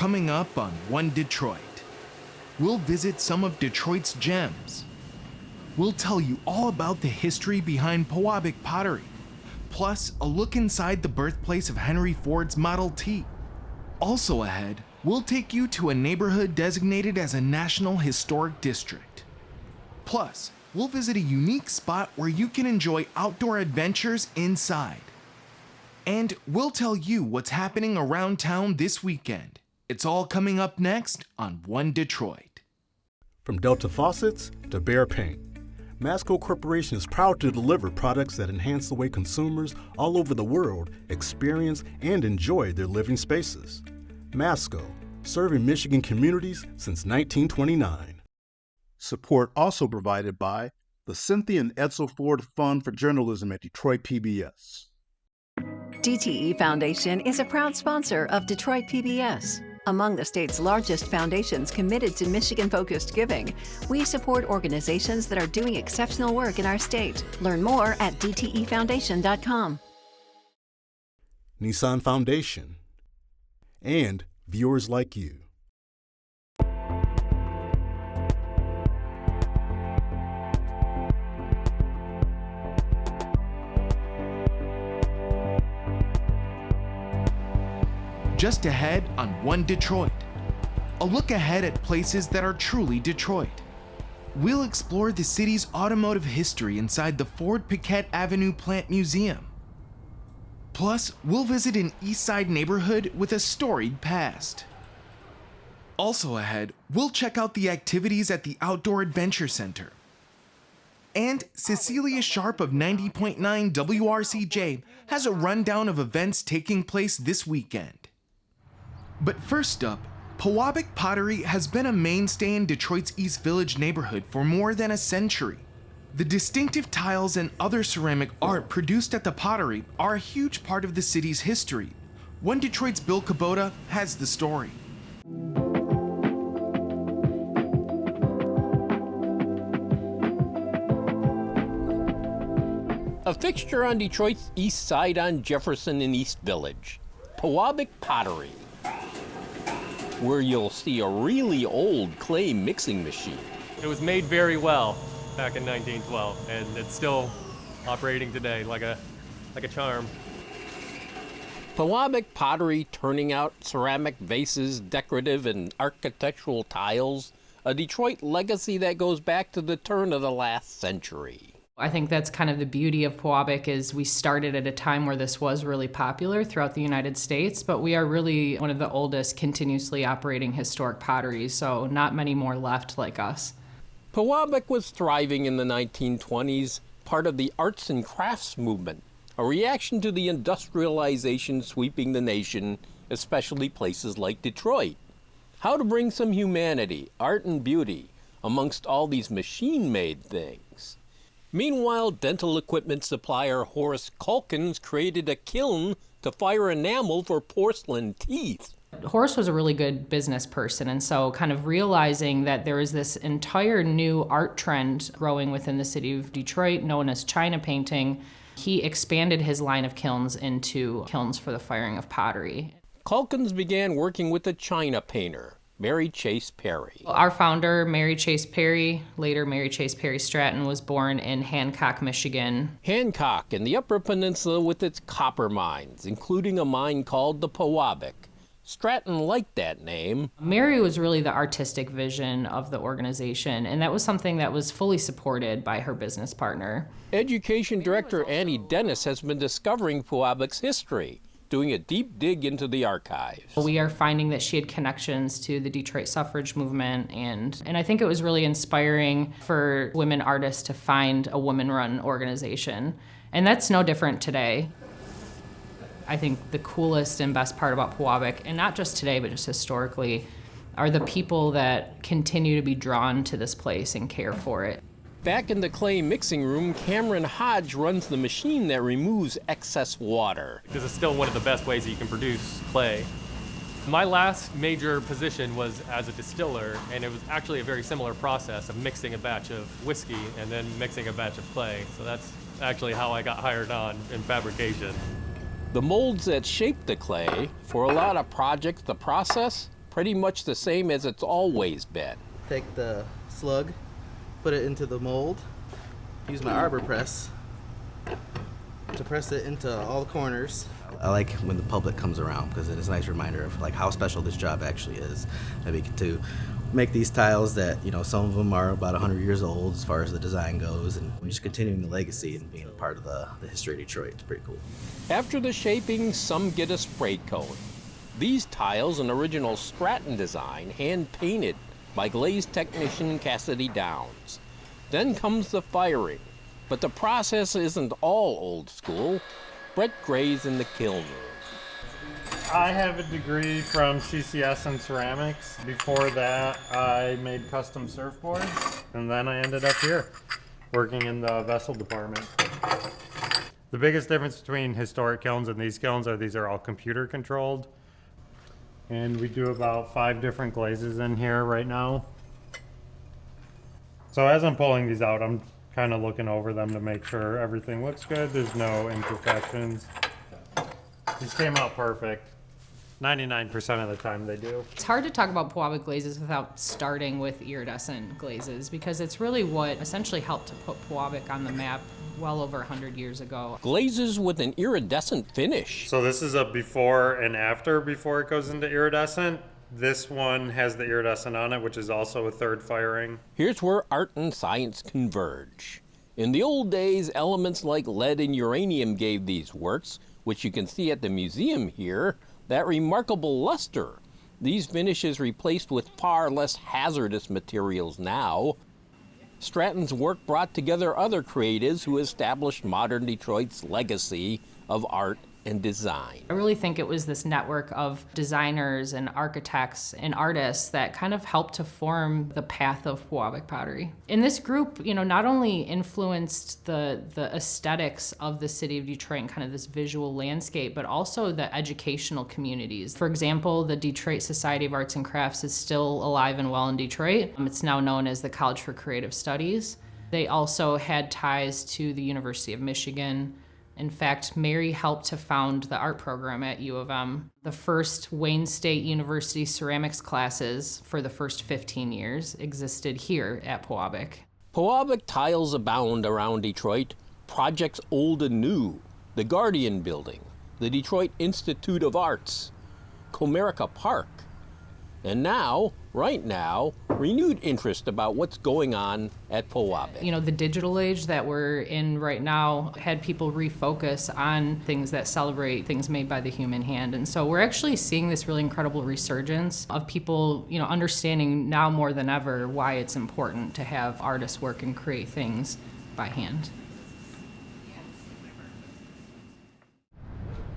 Coming up on One Detroit, we'll visit some of Detroit's gems. We'll tell you all about the history behind Pewabic Pottery, plus a look inside the birthplace of Henry Ford's Model T. Also ahead, we'll take you to a neighborhood designated as a National Historic District. Plus, we'll visit a unique spot where you can enjoy outdoor adventures inside. And we'll tell you what's happening around town this weekend. It's all coming up next on One Detroit. From Delta Faucets to Behr Paint, Masco Corporation is proud to deliver products that enhance the way consumers all over the world experience and enjoy their living spaces. Masco, serving Michigan communities since 1929. Support also provided by the Cynthia and Edsel Ford Fund for Journalism at Detroit PBS. DTE Foundation is a proud sponsor of Detroit PBS. Among the state's largest foundations committed to Michigan-focused giving, we support organizations that are doing exceptional work in our state. Learn more at dtefoundation.com. Nissan Foundation, and viewers like you. Just ahead on One Detroit, a look ahead at places that are truly Detroit. We'll explore the city's automotive history inside the Ford Piquette Avenue Plant Museum. Plus, we'll visit an East Side neighborhood with a storied past. Also ahead, we'll check out the activities at the Outdoor Adventure Center. And Cecelia Sharpe of 90.9 WRCJ has a rundown of events taking place this weekend. But first up, Pewabic Pottery has been a mainstay in Detroit's East Village neighborhood for more than a century. The distinctive tiles and other ceramic art produced at the pottery are a huge part of the city's history. One Detroit's Bill Kubota has the story. A fixture on Detroit's east side on Jefferson and East Village, Pewabic Pottery, where you'll see a really old clay mixing machine. It was made very well back in 1912, and it's still operating today like a charm. Pewabic Pottery turning out ceramic vases, decorative and architectural tiles, a Detroit legacy that goes back to the turn of the last century. I think that's kind of the beauty of Pewabic is we started at a time where this was really popular throughout the United States, but we are really one of the oldest continuously operating historic potteries, so not many more left like us. Pewabic was thriving in the 1920s, part of the arts and crafts movement, a reaction to the industrialization sweeping the nation, especially places like Detroit. How to bring some humanity, art and beauty amongst all these machine-made things. Meanwhile, dental equipment supplier Horace Calkins created a kiln to fire enamel for porcelain teeth. Horace was a really good business person, and so kind of realizing that there was this entire new art trend growing within the city of Detroit known as China painting, he expanded his line of kilns into kilns for the firing of pottery. Calkins began working with a China painter, Mary Chase Perry. Our founder, Mary Chase Perry, later Mary Chase Perry Stratton, was born in Hancock, Michigan. Hancock in the Upper Peninsula with its copper mines, including a mine called the Pewabic. Stratton liked that name. Mary was really the artistic vision of the organization, and that was something that was fully supported by her business partner. Education Director Annie Dennis has been discovering Pewabic's history, doing a deep dig into the archives. We are finding that she had connections to the Detroit suffrage movement, and I think it was really inspiring for women artists to find a women-run organization. And that's no different today. I think the coolest and best part about Pewabic, and not just today, but just historically, are the people that continue to be drawn to this place and care for it. Back in the clay mixing room, Cameron Hodge runs the machine that removes excess water. Because it's still one of the best ways that you can produce clay. My last major position was as a distiller, and it was actually a very similar process of mixing a batch of whiskey and then mixing a batch of clay. So that's actually how I got hired on in fabrication. The molds that shape the clay, for a lot of projects, the process, pretty much the same as it's always been. Take the slug, put it into the mold, use my arbor press to press it into all the corners. I like when the public comes around because it is a nice reminder of like how special this job actually is. Maybe to make these tiles that, you know, some of them are about 100 years old as far as the design goes, and just continuing the legacy and being a part of the history of Detroit. It's pretty cool. After the shaping, some get a spray coat. These tiles, an original Stratton design, hand-painted by glaze technician Cassidy Downs. Then comes the firing. But the process isn't all old school. Brett Gray's in the kiln room. I have a degree from CCS in ceramics. Before that, I made custom surfboards, and then I ended up here, working in the vessel department. The biggest difference between historic kilns and these kilns are these are all computer controlled. And we do about 5 different glazes in here right now. So as I'm pulling these out, I'm kind of looking over them to make sure everything looks good. There's no imperfections. These came out perfect. 99% of the time they do. It's hard to talk about Pewabic glazes without starting with iridescent glazes because it's really what essentially helped to put Pewabic on the map well over 100 years ago. Glazes with an iridescent finish. So this is a before and after before it goes into iridescent. This one has the iridescent on it, which is also a third firing. Here's where art and science converge. In the old days, elements like lead and uranium gave these works, which you can see at the museum here, that remarkable luster. These finishes replaced with far less hazardous materials now. Stratton's work brought together other creatives who established modern Detroit's legacy of art and design. I really think it was this network of designers and architects and artists that kind of helped to form the path of Pewabic pottery. And this group, you know, not only influenced the aesthetics of the city of Detroit and kind of this visual landscape, but also the educational communities. For example, the Detroit Society of Arts and Crafts is still alive and well in Detroit. It's now known as the College for Creative Studies. They also had ties to the University of Michigan. In fact, Mary helped to found the art program at U of M. The first Wayne State University ceramics classes for the first 15 years existed here at Pewabic. Pewabic tiles abound around Detroit, projects old and new, the Guardian Building, the Detroit Institute of Arts, Comerica Park, and now, right now, renewed interest about what's going on at Pewabic. You know, the digital age that we're in right now had people refocus on things that celebrate things made by the human hand. And so we're actually seeing this really incredible resurgence of people, you know, understanding now more than ever why it's important to have artists work and create things by hand.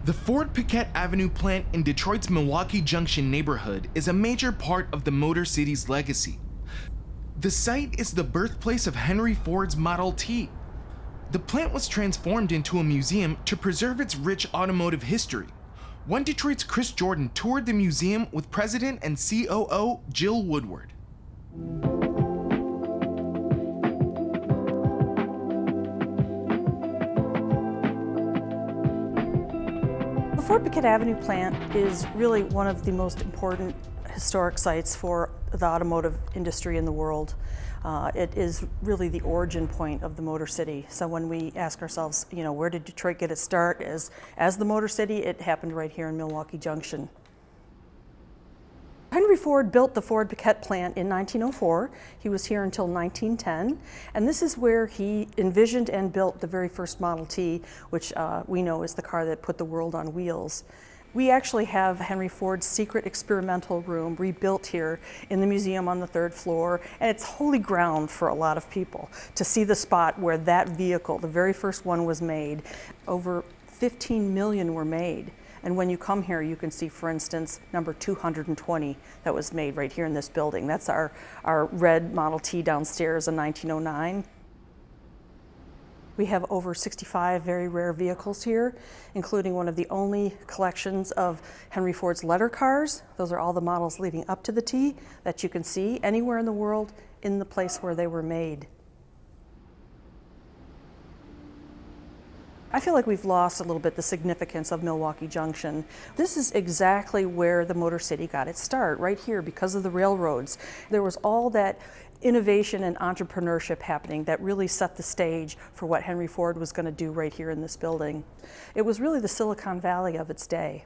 The Ford Piquette Avenue plant in Detroit's Milwaukee Junction neighborhood is a major part of the Motor City's legacy. The site is the birthplace of Henry Ford's Model T. The plant was transformed into a museum to preserve its rich automotive history. One Detroit's Chris Jordan toured the museum with President and COO Jill Woodward. The Ford Piquette Avenue plant is really one of the most important historic sites for the automotive industry in the world. It is really the origin point of the Motor City. So when we ask ourselves, you know, where did Detroit get its start as the Motor City, it happened right here in Milwaukee Junction. Henry Ford built the Ford Piquette plant in 1904. He was here until 1910, and this is where he envisioned and built the very first Model T, which we know is the car that put the world on wheels. We actually have Henry Ford's secret experimental room rebuilt here in the museum on the 3rd floor, and it's holy ground for a lot of people to see the spot where that vehicle, the very first one, was made. Over 15 million were made. And when you come here, you can see, for instance, number 220 that was made right here in this building. That's our red Model T downstairs in 1909. We have over 65 very rare vehicles here, including one of the only collections of Henry Ford's letter cars. Those are all the models leading up to the T that you can see anywhere in the world in the place where they were made. I feel like we've lost a little bit the significance of Milwaukee Junction. This is exactly where the Motor City got its start, right here, because of the railroads. There was all that innovation and entrepreneurship happening that really set the stage for what Henry Ford was going to do right here in this building. It was really the Silicon Valley of its day.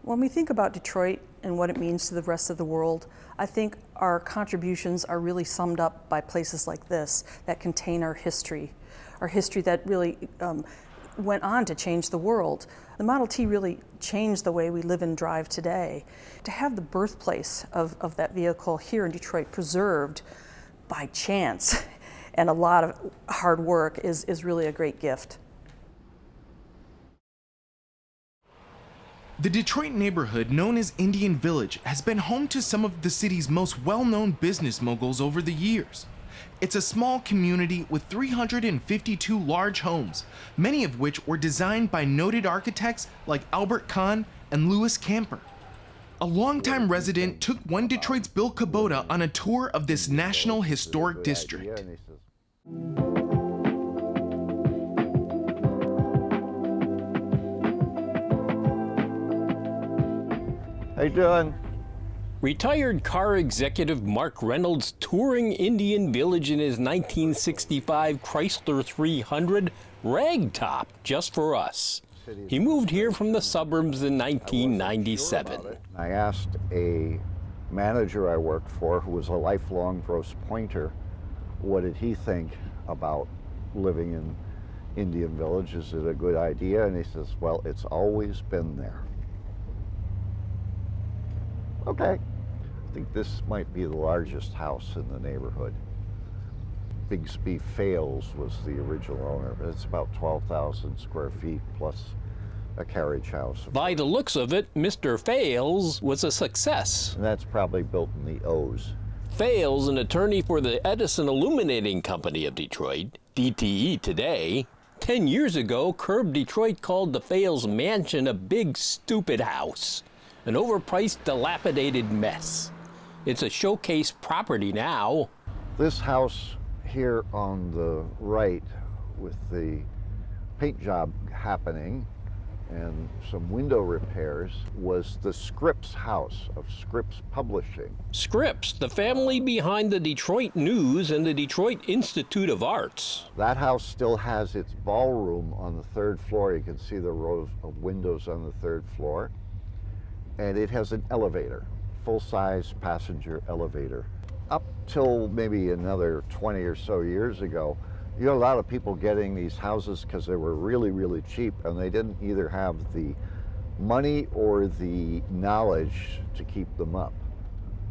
When we think about Detroit and what it means to the rest of the world, I think our contributions are really summed up by places like this that contain our history that really went on to change the world. The Model T really changed the way we live and drive today. To have the birthplace of that vehicle here in Detroit preserved by chance and a lot of hard work is really a great gift. The Detroit neighborhood known as Indian Village has been home to some of the city's most well-known business moguls over the years. It's a small community with 352 large homes, many of which were designed by noted architects like Albert Kahn and Louis Camper. A longtime resident took One Detroit's Bill Kubota on a tour of this National Historic District. How you doing? Retired car executive Mark Reynolds touring Indian Village in his 1965 Chrysler 300 ragtop just for us. He moved here from the suburbs in 1997. I asked a manager I worked for, who was a lifelong Grosse Pointer, what did he think about living in Indian Village? Is it a good idea? And he says, well, it's always been there. Okay. I think this might be the largest house in the neighborhood. Bigsby Fales was the original owner, but it's about 12,000 square feet plus a carriage house. By the looks of it, Mr. Fales was a success. And that's probably built in the O's. Fales, an attorney for the Edison Illuminating Company of Detroit, DTE today, 10 years ago, Curb Detroit called the Fales mansion a big, stupid house. An overpriced, dilapidated mess. It's a showcase property now. This house here on the right, with the paint job happening and some window repairs, was the Scripps house of Scripps Publishing. Scripps, the family behind the Detroit News and the Detroit Institute of Arts. That house still has its ballroom on the third floor. You can see the rows of windows on the third floor. And it has an elevator, full-size passenger elevator. Up till maybe another 20 or so years ago, you had a lot of people getting these houses because they were really, really cheap, and they didn't either have the money or the knowledge to keep them up.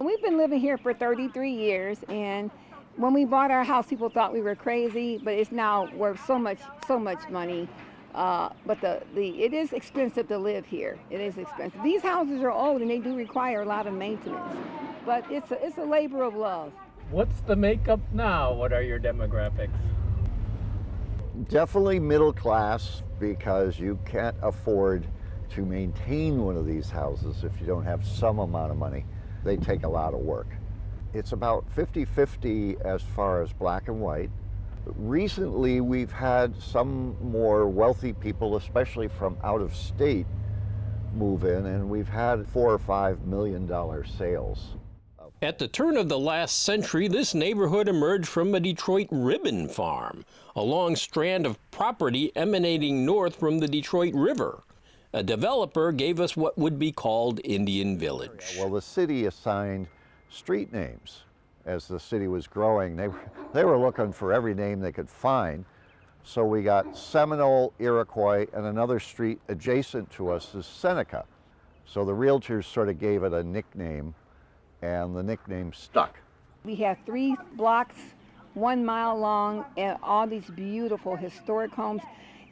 We've been living here for 33 years, and when we bought our house, people thought we were crazy, but it's now worth so much money. But it is expensive to live here. It is expensive. These houses are old and they do require a lot of maintenance, but it's a labor of love. What's the makeup now? What are your demographics? Definitely middle class, because you can't afford to maintain one of these houses if you don't have some amount of money. They take a lot of work. It's about 50-50 as far as black and white. Recently, we've had some more wealthy people, especially from out of state, move in, and we've had $4 or $5 million sales. At the turn of the last century, this neighborhood emerged from a Detroit ribbon farm, a long strand of property emanating north from the Detroit River. A developer gave us what would be called Indian Village. Well, the city assigned street names. As the city was growing, they were looking for every name they could find. So we got Seminole, Iroquois, and another street adjacent to us is Seneca. So the realtors sort of gave it a nickname, and the nickname stuck. We have 3 blocks, 1 mile long, and all these beautiful historic homes.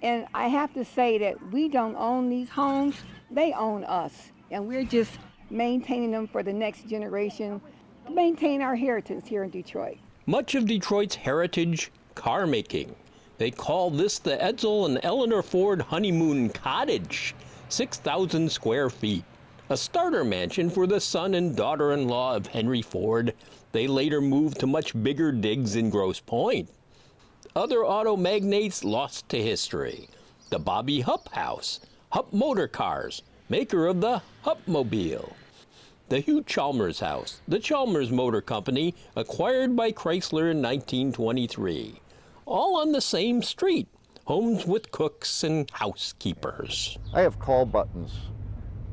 And I have to say that we don't own these homes, they own us. And we're just maintaining them for the next generation, maintain our heritage here in Detroit. Much of Detroit's heritage, car making. They call this the Edsel and Eleanor Ford Honeymoon Cottage, 6,000 square feet. A starter mansion for the son and daughter-in-law of Henry Ford. They later moved to much bigger digs in Grosse Pointe. other auto magnates lost to history. The Bobby Hupp House, Hupp Motor Cars, maker of the Huppmobile. The Hugh Chalmers House, the Chalmers Motor Company, acquired by Chrysler in 1923. All on the same street, homes with cooks and housekeepers. I have call buttons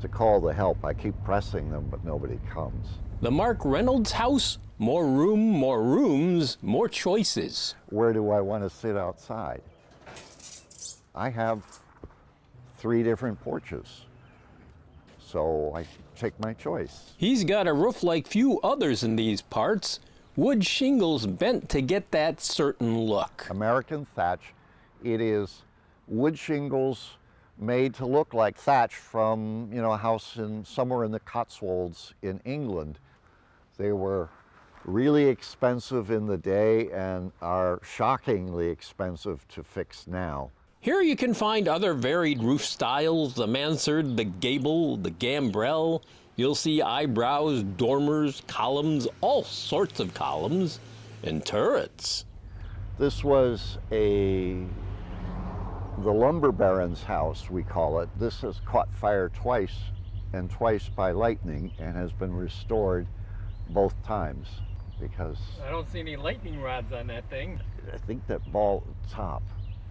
to call the help. I keep pressing them, but nobody comes. The Mark Reynolds House, more room, more rooms, more choices. Where do I want to sit outside? I have 3 different porches, so I take my choice. He's got a roof like few others in these parts, wood shingles bent to get that certain look. American thatch, it is wood shingles made to look like thatch from, a house somewhere in the Cotswolds in England. They were really expensive in the day and are shockingly expensive to fix now. Here you can find other varied roof styles, the mansard, the gable, the gambrel. You'll see eyebrows, dormers, columns, all sorts of columns, and turrets. This was the lumber baron's house, we call it. This has caught fire twice, and twice by lightning, and has been restored both times because... I don't see any lightning rods on that thing. I think that ball top.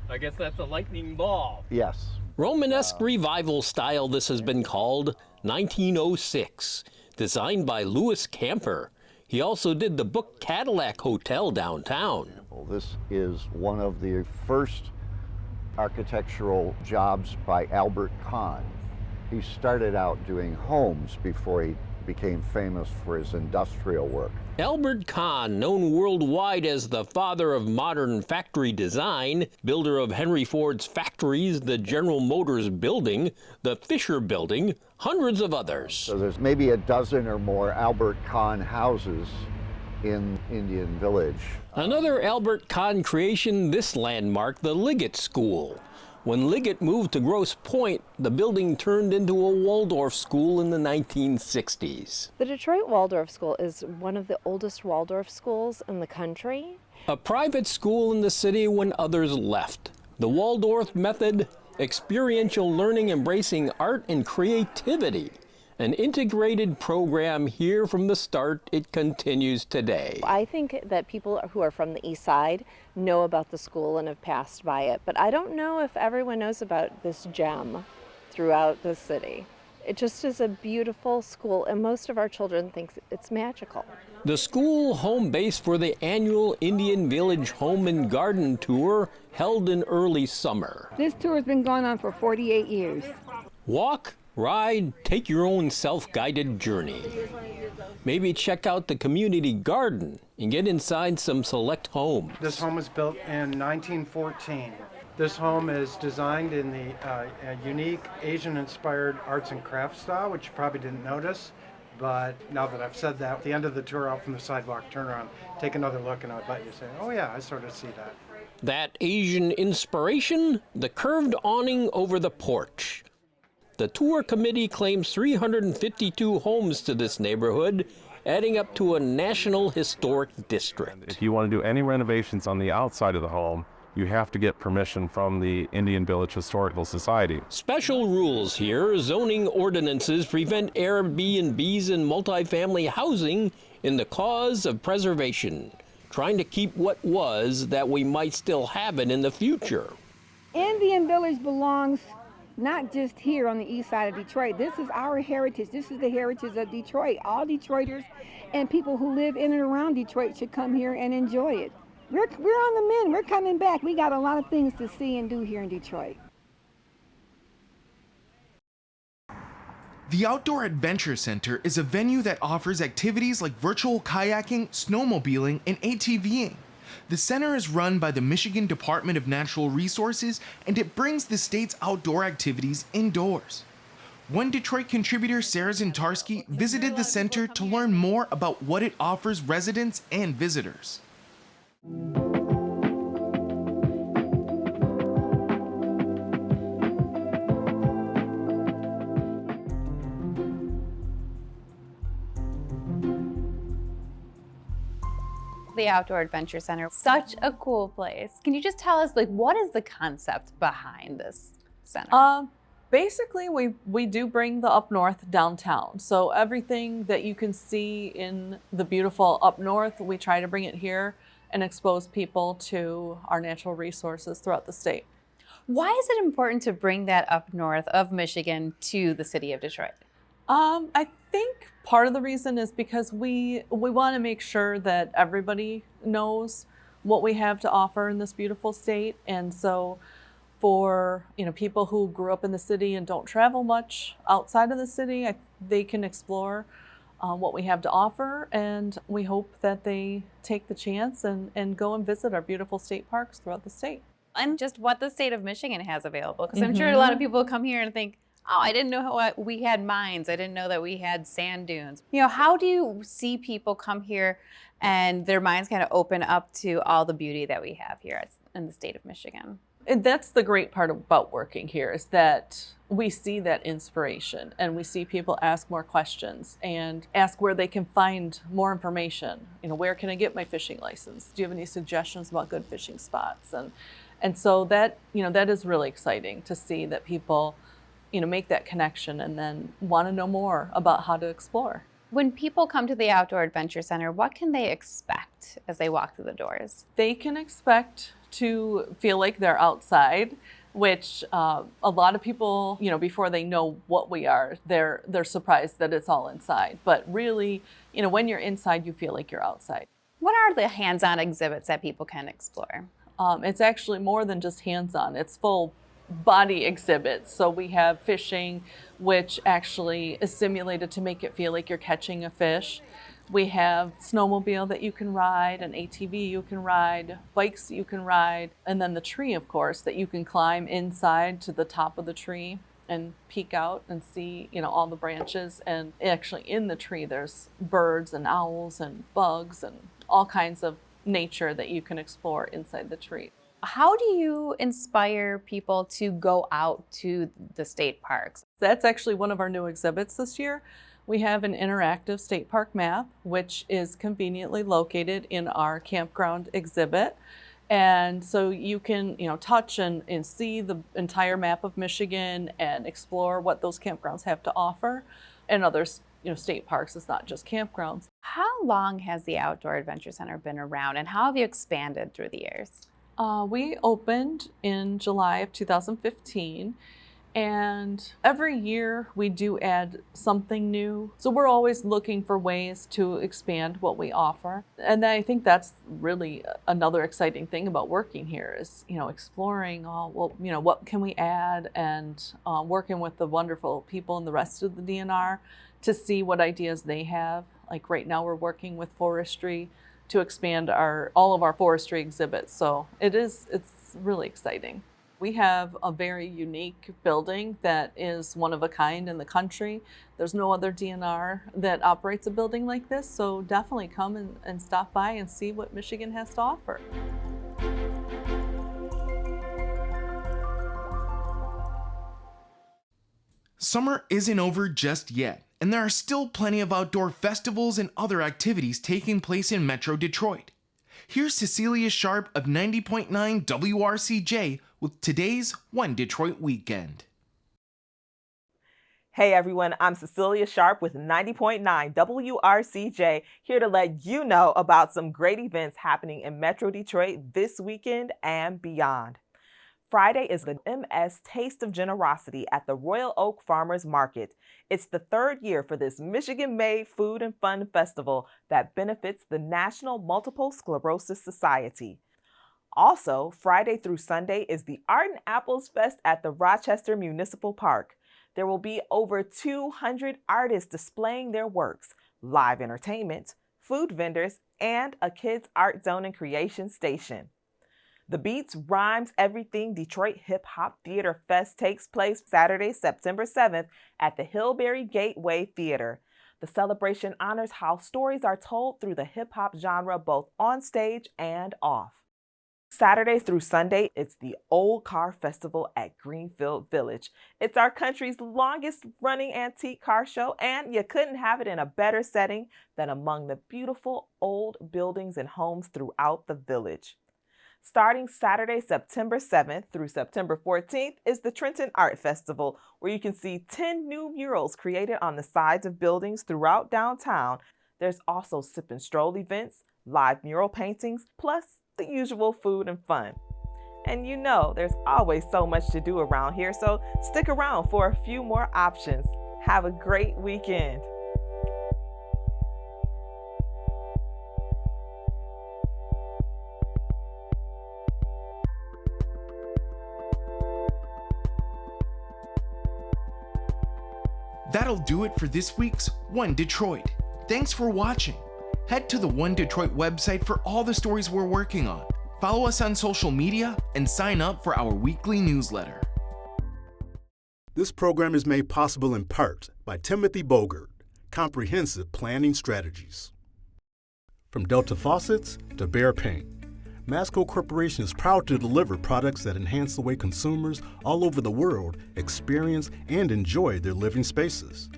I guess that's a lightning ball. Yes. Romanesque revival style this has been called, 1906, designed by Louis Camper. He also did the Book Cadillac Hotel downtown. Well, this is one of the first architectural jobs by Albert Kahn. He started out doing homes before he became famous for his industrial work. Albert Kahn, known worldwide as the father of modern factory design, builder of Henry Ford's factories, the General Motors building, the Fisher building, hundreds of others. So there's maybe a dozen or more Albert Kahn houses in Indian Village. Another Albert Kahn creation, this landmark, the Liggett School. When Liggett moved to Grosse Pointe, the building turned into a Waldorf school in the 1960s. The Detroit Waldorf School is one of the oldest Waldorf schools in the country. A private school in the city when others left. The Waldorf method, experiential learning embracing art and creativity. An integrated program here from the start, it continues today. I think that people who are from the east side know about the school and have passed by it, but I don't know if everyone knows about this gem throughout the city. It just is a beautiful school, and most of our children think it's magical. The school home base for the annual Indian Village Home and Garden Tour held in early summer. This tour has been going on for 48 years. Walk, ride, take your own self-guided journey. Maybe check out the community garden and get inside some select homes. This home was built in 1914. This home is designed in the unique Asian-inspired arts and crafts style, which you probably didn't notice. But now that I've said that, at the end of the tour out from the sidewalk, turn around, take another look, and I bet you say, oh yeah, I sort of see that. That Asian inspiration? The curved awning over the porch. The tour committee claims 352 homes to this neighborhood, adding up to a national historic district. If you want to do any renovations on the outside of the home, you have to get permission from the Indian Village Historical Society. Special rules here. Zoning ordinances prevent Airbnbs and multifamily housing in the cause of preservation, trying to keep what was that we might still have it in the future. Indian Village belongs not just here on the east side of Detroit. This is our heritage. This is the heritage of Detroit. All Detroiters and people who live in and around Detroit should come here and enjoy it. We're on the mend. We're coming back. We got a lot of things to see and do here in Detroit. The Outdoor Adventure Center is a venue that offers activities like virtual kayaking, snowmobiling, and ATVing. The center is run by the Michigan Department of Natural Resources, and it brings the state's outdoor activities indoors. One Detroit contributor, Sarah Zintarski, visited the center to learn more about what it offers residents and visitors. The Outdoor Adventure Center, such a cool place. Can you just tell us, like, what is the concept behind this center? Basically, we do bring the up north downtown. So everything that you can see in the beautiful up north, we try to bring it here and expose people to our natural resources throughout the state. Why is it important to bring that up north of Michigan to the city of Detroit? I think part of the reason is because we want to make sure that everybody knows what we have to offer in this beautiful state. And so for people who grew up in the city and don't travel much outside of the city, they can explore what we have to offer, and we hope that they take the chance and go and visit our beautiful state parks throughout the state. And just what the state of Michigan has available, because I'm sure a lot of people come here and think, oh, I didn't know we had mines. I didn't know that we had sand dunes. How do you see people come here and their minds kind of open up to all the beauty that we have here in the state of Michigan? And that's the great part about working here, is that we see that inspiration and we see people ask more questions and ask where they can find more information. Where can I get my fishing license? Do you have any suggestions about good fishing spots? And so that, that is really exciting to see that people, make that connection and then want to know more about how to explore. When people come to the Outdoor Adventure Center, what can they expect as they walk through the doors? They can expect to feel like they're outside, which a lot of people, before they know what we are, they're surprised that it's all inside. But really, when you're inside, you feel like you're outside. What are the hands-on exhibits that people can explore? It's actually more than just hands-on. It's full body exhibits. So we have fishing, which actually is simulated to make it feel like you're catching a fish. We have snowmobile that you can ride, an ATV you can ride, bikes you can ride, and then the tree, of course, that you can climb inside to the top of the tree and peek out and see, all the branches. And actually in the tree, there's birds and owls and bugs and all kinds of nature that you can explore inside the tree. How do you inspire people to go out to the state parks? That's actually one of our new exhibits this year. We have an interactive state park map, which is conveniently located in our campground exhibit. And so you can, touch and see the entire map of Michigan and explore what those campgrounds have to offer. And others, state parks, it's not just campgrounds. How long has the Outdoor Adventure Center been around, and how have you expanded through the years? We opened in July of 2015. And every year we do add something new. So we're always looking for ways to expand what we offer. And I think that's really another exciting thing about working here is, exploring, what can we add, and working with the wonderful people in the rest of the DNR to see what ideas they have. Like right now we're working with forestry to expand all of our forestry exhibits. So it's really exciting. We have a very unique building that is one of a kind in the country. There's no other DNR that operates a building like this, so definitely come and stop by and see what Michigan has to offer. Summer isn't over just yet, and there are still plenty of outdoor festivals and other activities taking place in Metro Detroit. Here's Cecelia Sharpe of 90.9 WRCJ with today's One Detroit Weekend. Hey everyone, I'm Cecelia Sharpe with 90.9 WRCJ, here to let you know about some great events happening in Metro Detroit this weekend and beyond. Friday is the MS Taste of Generosity at the Royal Oak Farmers Market. It's the third year for this Michigan-made food and fun festival that benefits the National Multiple Sclerosis Society. Also, Friday through Sunday is the Art and Apples Fest at the Rochester Municipal Park. There will be over 200 artists displaying their works, live entertainment, food vendors, and a kids' art zone and creation station. The Beats, Rhymes, Everything Detroit Hip Hop Theater Fest takes place Saturday, September 7th at the Hillberry Gateway Theater. The celebration honors how stories are told through the hip hop genre both on stage and off. Saturday through Sunday, it's the Old Car Festival at Greenfield Village. It's our country's longest running antique car show, and you couldn't have it in a better setting than among the beautiful old buildings and homes throughout the village. Starting Saturday, September 7th through September 14th is the Trenton Art Festival, where you can see 10 new murals created on the sides of buildings throughout downtown. There's also sip and stroll events, live mural paintings, plus the usual food and fun. And you know there's always so much to do around here, so stick around for a few more options. Have a great weekend. That'll do it for this week's One Detroit. Thanks for watching. Head to the One Detroit website for all the stories we're working on. Follow us on social media and sign up for our weekly newsletter. This program is made possible in part by Timothy Bogert, Comprehensive Planning Strategies. From Delta Faucets to Behr Paint, Masco Corporation is proud to deliver products that enhance the way consumers all over the world experience and enjoy their living spaces.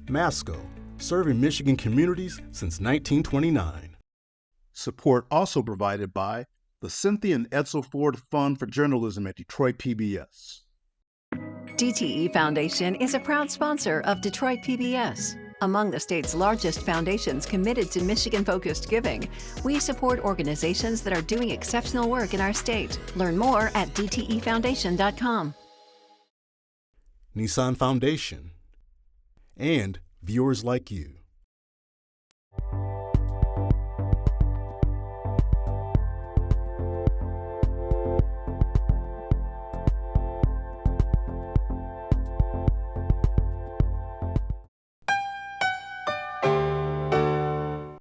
Masco, serving Michigan communities since 1929. Support also provided by the Cynthia and Edsel Ford Fund for Journalism at Detroit PBS. DTE Foundation is a proud sponsor of Detroit PBS. Among the state's largest foundations committed to Michigan-focused giving, we support organizations that are doing exceptional work in our state. Learn more at dtefoundation.com. Nissan Foundation, and viewers like you.